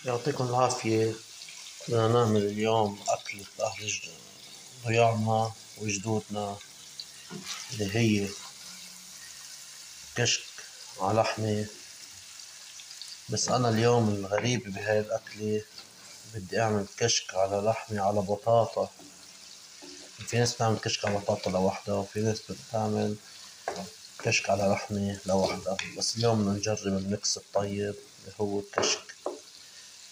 يعطيكم العافية. بدنا نعمل اليوم أكلة أهل ضياعنا وجدودنا، اللي هي كشك على لحمة. بس أنا اليوم الغريب بهاي الأكلة بدي أعمل كشك على لحمة على بطاطا. في ناس بتعمل كشك على بطاطا لوحدها، وفي ناس بتعمل كشك على لحمة لوحدها. بس اليوم بدنا نجرب الميكس الطيب اللي هو كشك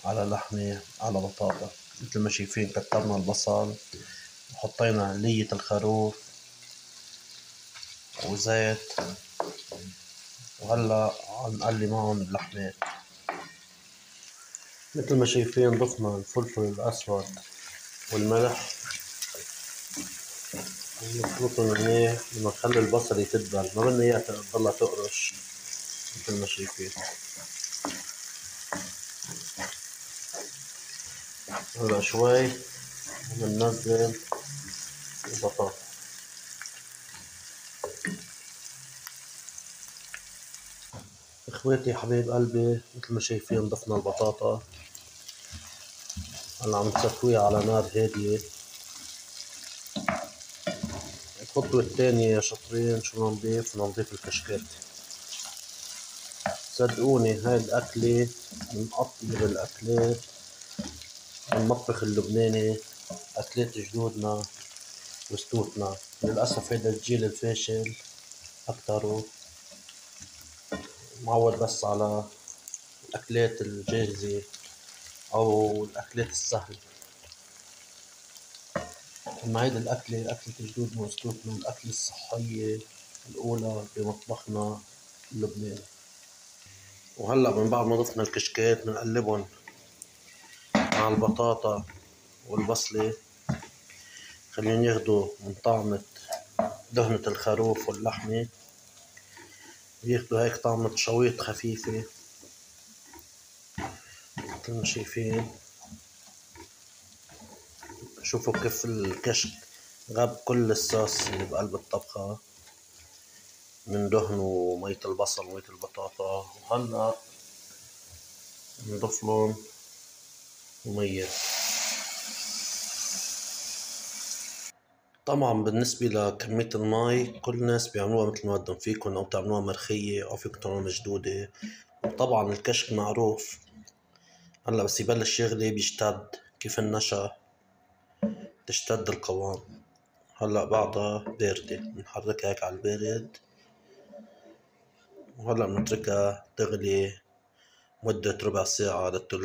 على لحمة على بطاطا. مثل ما شايفين كترنا البصل وحطينا لية الخروف وزيت، وهلا عم نقلي معهم اللحمة. مثل ما شايفين ضفنا الفلفل الأسود والملح ونخلطهم منيح. بدنا نخلي البصل يتدبل، ما بدنا إياها تضلها تقرش. مثل ما شايفين هلا شوي وبننزل البطاطا. اخواتي حبايب قلبي، مثل ما شايفين ضفنا البطاطا. هلا عم نسويها على نار هادية. الخطوة الثانية يا شاطرين شو بدنا نضيف؟ بدنا نضيف الكشكات. صدقوني هاي الأكلة من أطيب الأكلات المطبخ اللبناني، أكلات جدودنا وستوتنا. للأسف هيدا الجيل الفاشل أكتره معود بس على الأكلات الجاهزة أو الأكلات السهلة. أما هيدي الأكلة أكلة جدودنا وستوتنا، الأكلة الصحية الأولى بمطبخنا اللبناني. وهلأ من بعد ما ضفنا الكشكات بنقلبهم مع البطاطا والبصلة، خليهم ياخدوا من طعمة دهنة الخروف واللحمة، ياخدوا هيك طعمة شويط خفيفة. مثل ما شايفين شوفوا كيف الكشك غاب كل الصوص اللي بقلب الطبخة من دهن ومية البصل ومية البطاطا. وهلأ نضيفلن مية. طبعا بالنسبة لكمية المي كل الناس بيعملوها مثل ما بدهم، فيكن أو تعملوها مرخية أو فيكن تعملوها مشدودة. وطبعا الكشك معروف هلا بس يبلش يغلي بيشتد كيف النشا، تشتد القوام. هلا بعدها باردة بنحركها هيك على البارد، وهلا بنتركها تغلي مدة ربع ساعة للثلث.